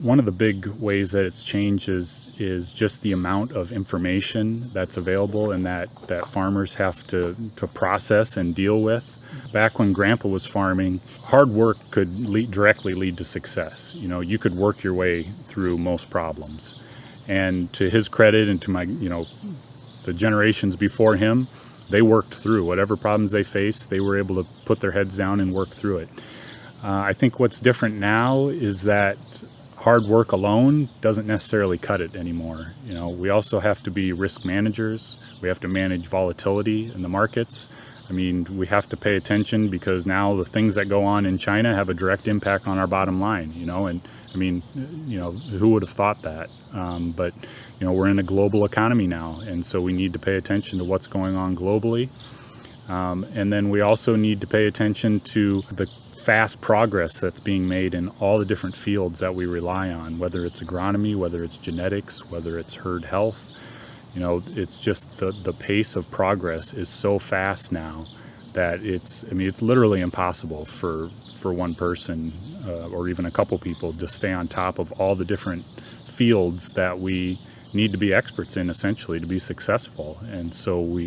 One of the big ways that it's changed is just the amount of information that's available and that farmers have to process and deal with. Back when Grandpa was farming, hard work could directly lead to success. You know, you could work your way through most problems. And to his credit and to the generations before him, they worked through whatever problems they faced. They were able to put their heads down and work through it. I think what's different now is that hard work alone doesn't necessarily cut it anymore. You know, we also have to be risk managers. We have to manage volatility in the markets. I mean, we have to pay attention because now the things that go on in China have a direct impact on our bottom line, and I mean, who would have thought that? But, we're in a global economy now, and so we need to pay attention to what's going on globally. And then we also need to pay attention to the fast progress that's being made in all the different fields that we rely on, whether it's agronomy, whether it's genetics, whether it's herd health. It's just the pace of progress is so fast now that it's literally impossible for one person or even a couple people to stay on top of all the different fields that we need to be experts in, essentially, to be successful. And so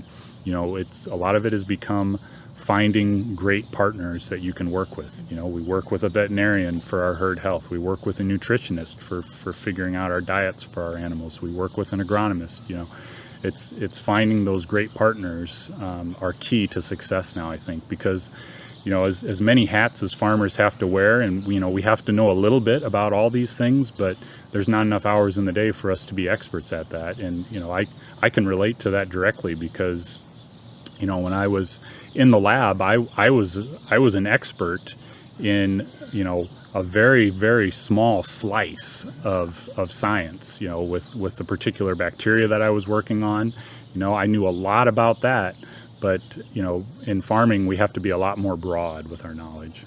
it's a lot of it has become finding great partners that you can work with. We work with a veterinarian for our herd health. We work with a nutritionist for figuring out our diets for our animals. We work with an agronomist. It's finding those great partners are key to success now, I think, because as many hats as farmers have to wear, and we have to know a little bit about all these things, but there's not enough hours in the day for us to be experts at that. And I can relate to that directly because when I was in the lab, I was an expert in a very, very small slice of science. With the particular bacteria that I was working on, I knew a lot about that. But in farming, we have to be a lot more broad with our knowledge.